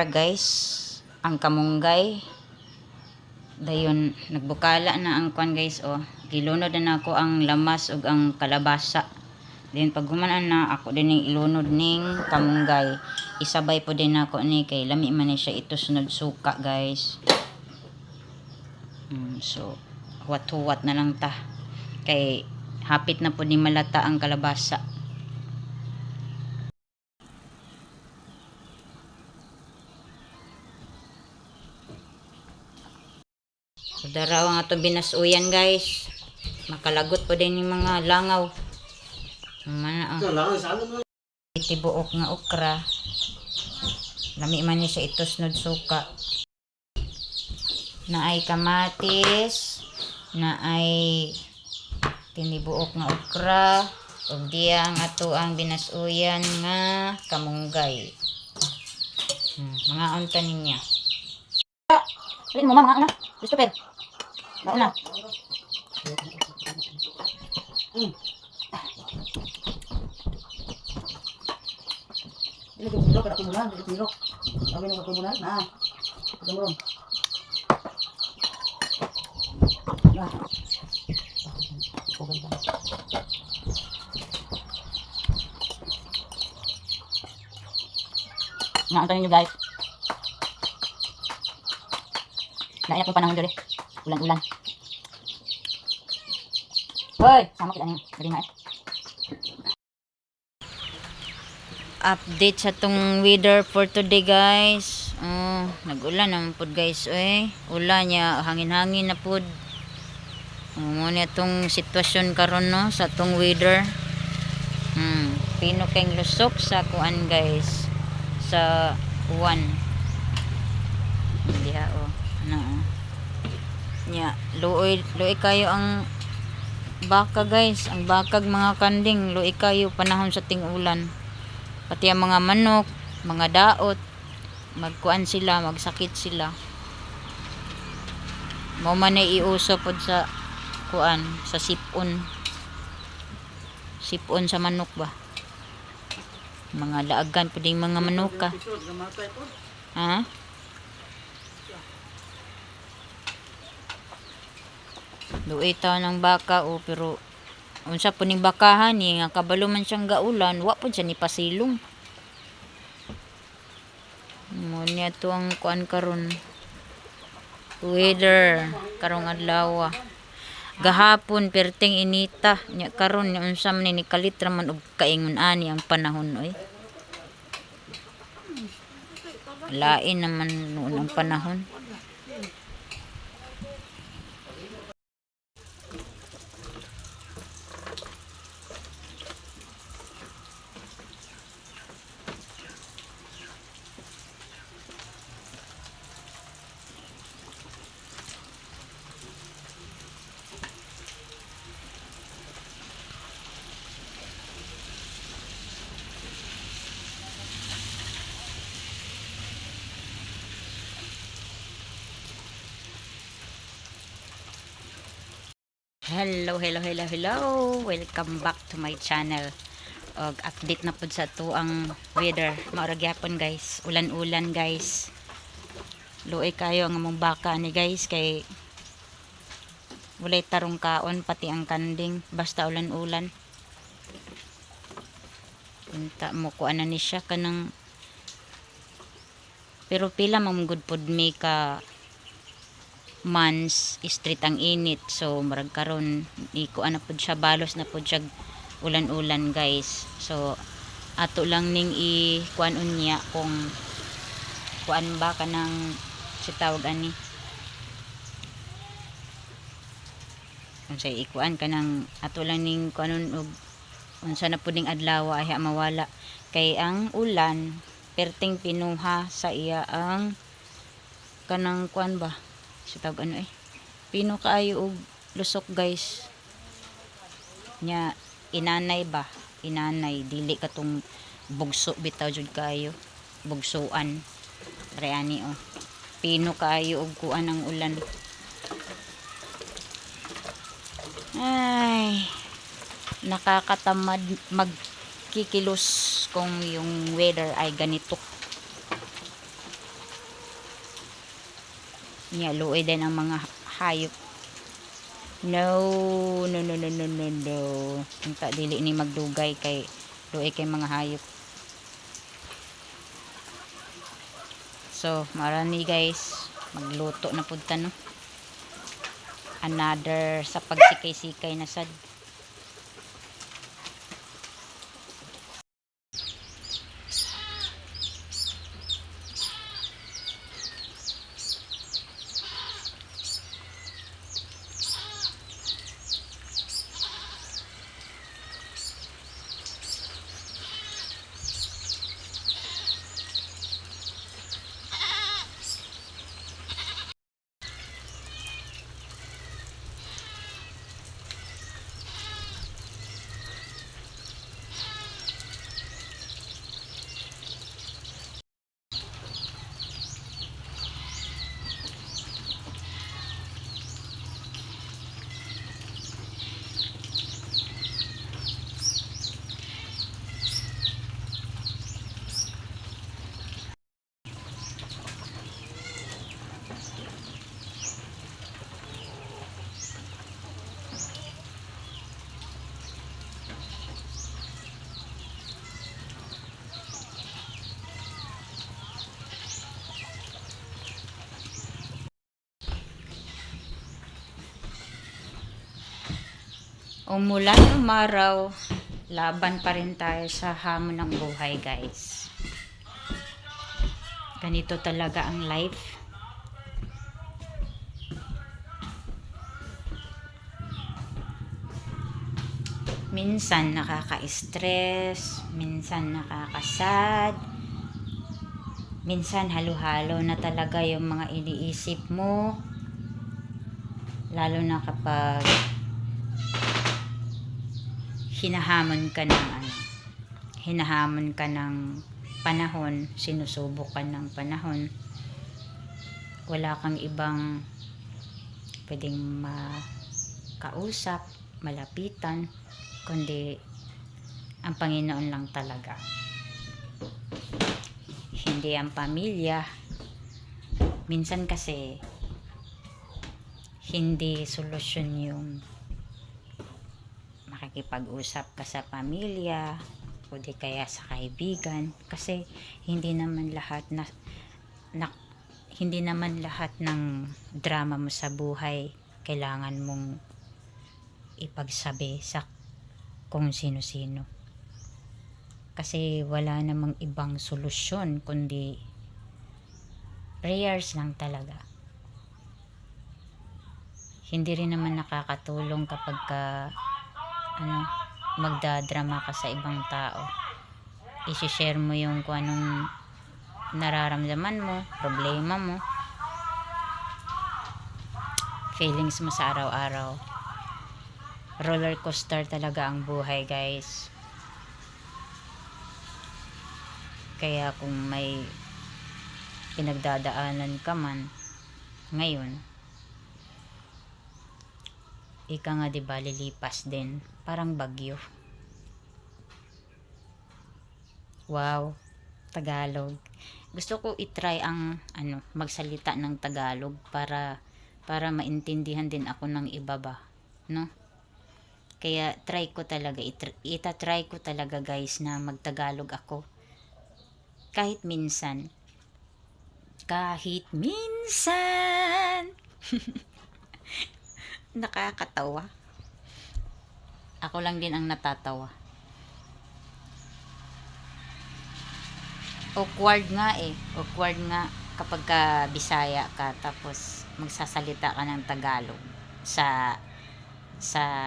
guys, ang kamunggay. Dayon nagbukala na ang kwan guys oh. Gilunod na ako ang lamas ug ang kalabasa. Then pag gumanan na ako din ning ilunod ning kamunggay. Isabay po din ako ni kay lami man ni siya ito sunod suka guys. So huwat-huwat na lang ta. Kay hapit na po ni malata ang kalabasa. So daraw ang ato binasuyan guys. Makalagot po din yung mga langaw. Mana tibuok nga okra. Lami man niya siya ito sunod suka. Na ay kamatis, na ay tinibuok nga okra, ug diya ang ato ang binasuyan nga kamunggay. Mga unta niya. Rin mo mga ana, Christopher. Mauna. Ini kebulok ada kebuluhan, ini kebulok. Kami nunggu kebuluhan, nah, kebulok. Nah, Nga antayin nyo guys. Naiyak yung panahon dito. Ulan-ulan. Hoy! Sama kita niyo. Dali na eh. Update sa tong weather for today guys. Nag-ulan naman po guys. Ulan niya. Hangin-hangin na po. Muna itong sitwasyon karon no sa tong weather. Pino kayong lusok sa kuan guys. Sa uwan. Diha oh. Ano nya luoy kayo ang baka guys. Ang bakag mga kanding luoy kayo panahon sa ting-ulan. Pati ang mga manok, mga daot, magkuan sila, magsakit sila. Mao man ay iuso pod sa kuan, sa sipon. Sipon sa manok ba? Mga daagan pud ding mga manok ka. Ha? Luoy taw ng baka pero unsa po ning bakahan ni nga kabalo man siyang gaulan wa po siya ni pasilong. Mo niya to ang kuan karon weather karong adlaw. Gahapon perting inita nya karon nya unsa man ni kalitra man og kaingon ani ang panahon oy. Lain naman noon ang panahon. Hello. Welcome back to my channel. Og update na pud sa to ang weather. Mao ra gyapon guys. Ulan-ulan guys. Luoy kayo ang among baka ni guys kay walay tarong kaon pati ang kanding basta ulan-ulan. Unta mo kuan na ni siya kanang pero pila man good pod mi ka months street ang init so marag karon ikuan na pud siya balos na pud siya ulan-ulan guys. So ato lang ning i-kuan unya kung kuan ba kanang si tawag ani kung say ikuan kanang ato lang ning kuanon og unsa na pud ning adlaw ay mawala kay ang ulan perting pinuha sa iya ang kanang kuan ba si tawag ano pino kaayo og lusok guys nya inanay ba inanay dili katong bugso bitaw jud kaayo bugsoan re ani pino kaayo og kuan ang ulan. Ay nakakatamad magkikilos kung yung weather ay ganito. Nya luoy din ang mga hayop. No, no, no, no, no, no, no. Unta dili ni magdugay kay luoy kay mga hayop. So, marami guys, magluto na pud ta no. Another sa pagsikay-sikay na sad. Umulan umaraw, laban pa rin tayo sa hamon ng buhay guys. Ganito talaga ang life. Minsan nakaka-stress, minsan nakakasad, minsan halo-halo na talaga yung mga iniisip mo. Lalo na kapag hinahamon ka ng panahon, sinusubok ka ng panahon, wala kang ibang pwedeng makausap, malapitan, kundi ang Panginoon lang talaga. Hindi ang pamilya. Minsan kasi hindi solusyon yung makikipag-usap ka sa pamilya o di kaya sa kaibigan, kasi hindi naman lahat hindi naman lahat ng drama mo sa buhay kailangan mong ipagsabi sa kung sino-sino, kasi wala namang ibang solusyon kundi prayers lang talaga. Hindi rin naman nakakatulong kapag magdadrama ka sa ibang tao. I-share mo yung kung anong nararamdaman mo, problema mo, feelings mo sa araw-araw. Roller coaster talaga ang buhay guys. Kaya kung may pinagdadaanan ka man ngayon, ika nga diba lilipas din, parang bagyo. Wow, Tagalog. Gusto ko i-try ang magsalita ng Tagalog para maintindihan din ako ng iba ba, no? Kaya try ko talaga, itatry ko talaga guys na magtagalog ako. Kahit minsan. Nakakatawa. Ako lang din ang natatawa. Awkward nga kapag ka Bisaya ka tapos magsasalita ka ng Tagalog sa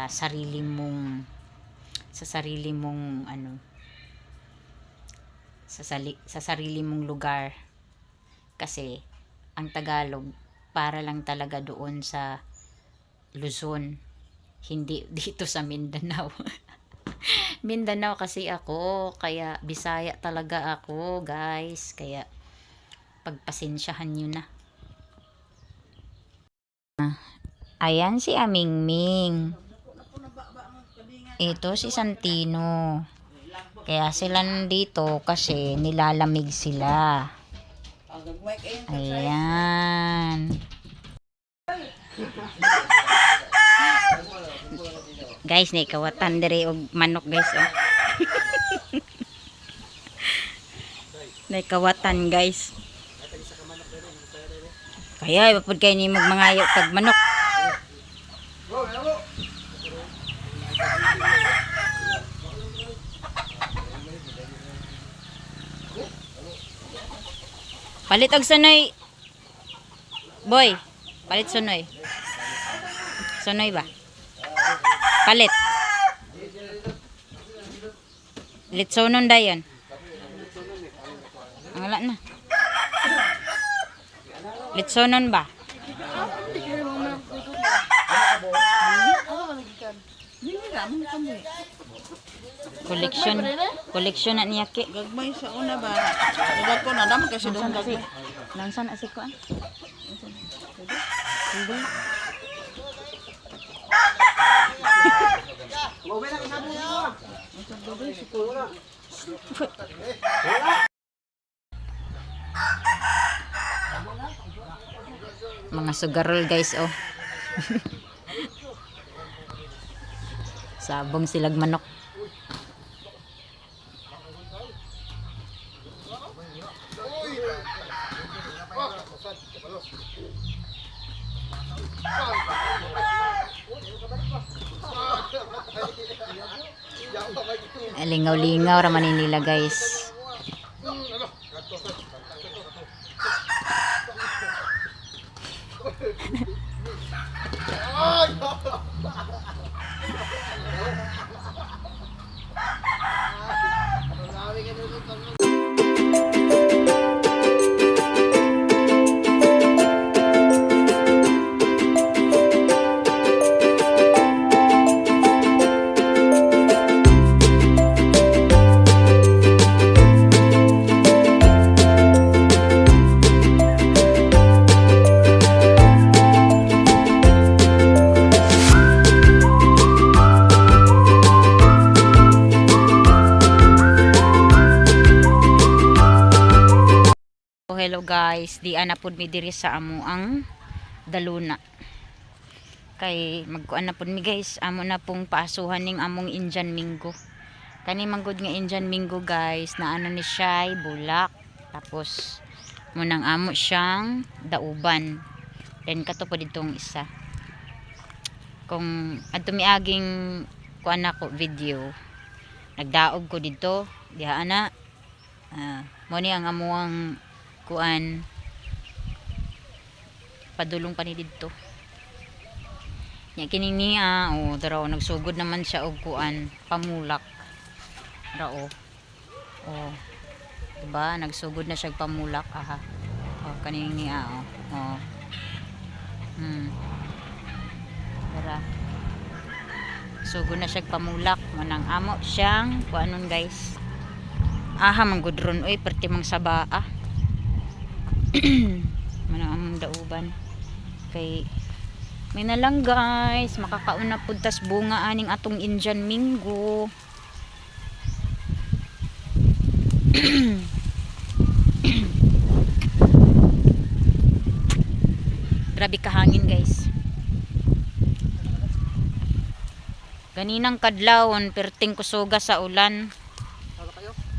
sarili mong sa sarili mong lugar, kasi ang Tagalog para lang talaga doon sa Luzon, hindi dito sa Mindanao. Mindanao kasi ako, kaya Bisaya talaga ako guys, kaya pagpasensyahan nyo na. Ayan si Amingming, ito si Santino, kaya sila nandito kasi nilalamig sila. Ayan, Guys, nay kawatan diri og manok guys oh. Nay kawatan guys. Kaya ipapod kay ni mangayo kag manok. Palit og sunoy. Boy, palit sunoy. Sunoy ba? Palit. Litsonon dayon. Ang wala na. Litsonon ba? Collection. Collection na niya ki. Gagmay sa una ba? Gagad ko na naman kasi doon Kasi gagmay. lansan na si ko ah. Hindi. Mga sugarol guys oh. Sabong silag manok. Lingaw-lingaw raman nila guys. Hello guys, di ana pud mi diri sa amo ang daluna. Kay magkuan na pud mi guys, amo na pong paasuhan ning among Indian Mingo. Kani manggod nga Indian Mingo guys, na ano ni siya bulak. Tapos munang amo siyang dauban. Then kato po ditong isa. Kung adto miaging kuan ako video, nagdaog ko dito, diha ana. Mo ni ang amuang kuan padulong pa ni didto nya kini niya oh daraw nagsugod naman siya og kuan pamulak rao oh diba nagsugod na siya og pamulak aha oh kaning niya oh dara sugod na siya og pamulak manang amo siyang kuanon guys aha manggudron oy perti mang sabaa manang among dauban kay may na lang guys makakauna pud tas bunga aning atong Indian Mingo. Grabe kahangin guys. Ganinang kadlawon perting kusoga sa ulan.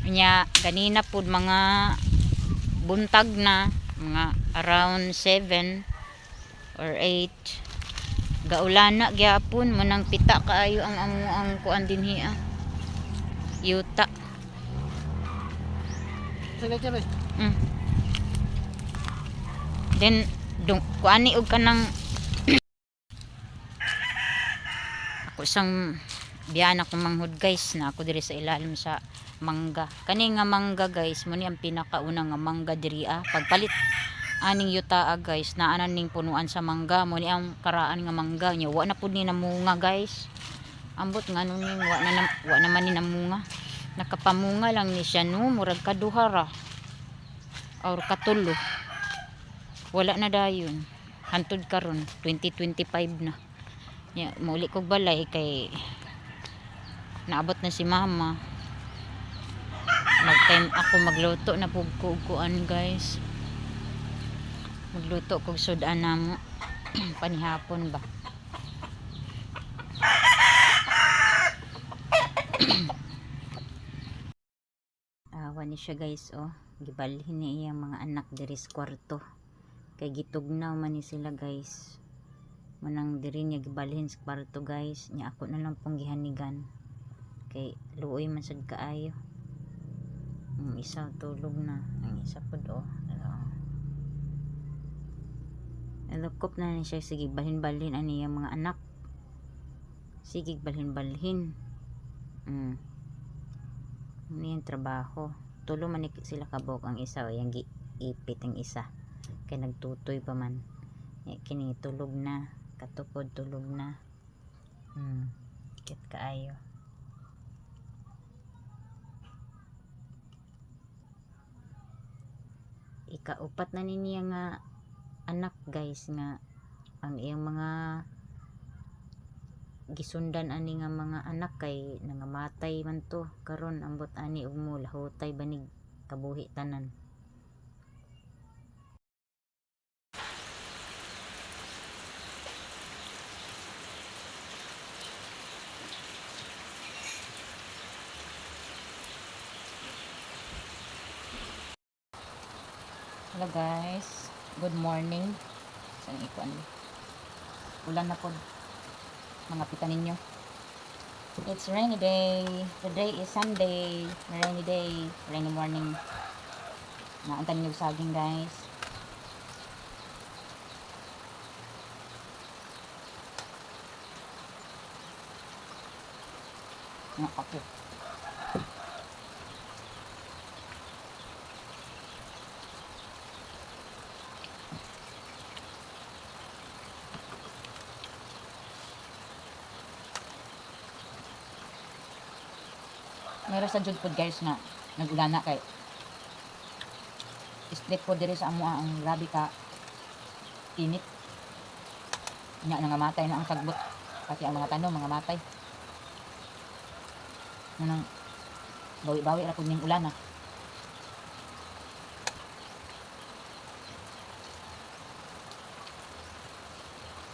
Nya ganina pud mga buntag na mga around 7 or 8 gaulana gyapon manang pita kaayo ang ang kuan dinhi yuta then kuani og kanang ako sang biyan ako manghud guys na ako diri sa ilalim sa mangga kani nga mangga guys mo ni ang pinakauna nga mangga diri pagpalit aning yuta guys na anan ning punuan sa mangga mo ni ang karaan nga mangga nya wa na pud ni namunga guys ambot nga nun ning wa naman ni namunga nakapamunga lang ni siya no murag kaduha ra or katulo wala na dayon hantud karon 2025 na nya muli kog balay kay naabot na si mama mag-time ako magluto na pugkuan guys magluto kog sudan namo Panihapon ba? Awa ni siya guys, oh. Gibalhin ni iyang mga anak diri sa kwarto. Kay gitugnaw man ni sila guys. Manang diri niya gibalhin sa kwarto guys. Nya ako na lang pong gihanigan. Kay luoy man sad kaayo. Ang isa tulog na. Ang isa pod oh. Nalukop na ni siya. Sige, balhin-balhin ani yung mga anak. Sige, balhin-balhin. Ano yung trabaho. Tulo man sila kabok ang isa. O yung ipit ang isa. Kaya nagtutoy pa man. Kini tulog na. Katukod tulog na. Kit kaayo. Ikaupat na niya nga anak guys nga ang iyang mga gisundan ani nga mga anak kay nangamatay man to karon ambot ani ug mo lahutay banig kabuhi tanan. Hello guys, good morning. Saan ikuan? Ulan na po mga pita ninyo. It's rainy day. Today is Sunday. Rainy day, rainy morning. Naantan niyo saging guys. Nga kape. Meron sa jud pod guys na nagulana kay split po diri sa amo ang grabe ka init. Nya nangamatay na ang sagbot pati ang mga tanom mga matay. Nang bawi-bawi ra pud ning ulan ah.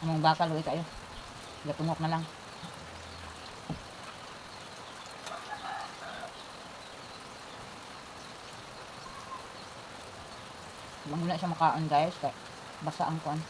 Among bakal uy kayo. Gatungok na lang. Muna siya makaon guys kay basa ang kuan.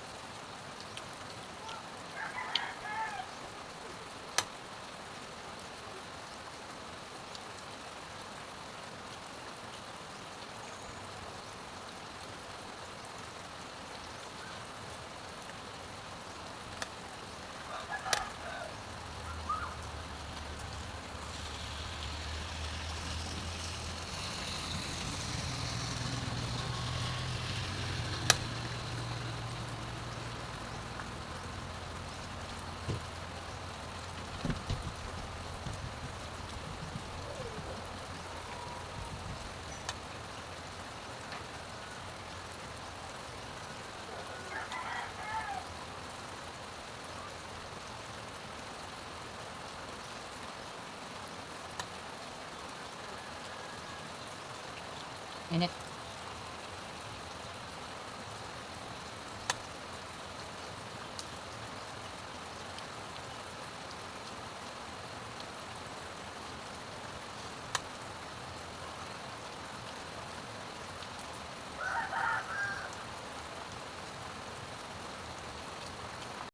Init.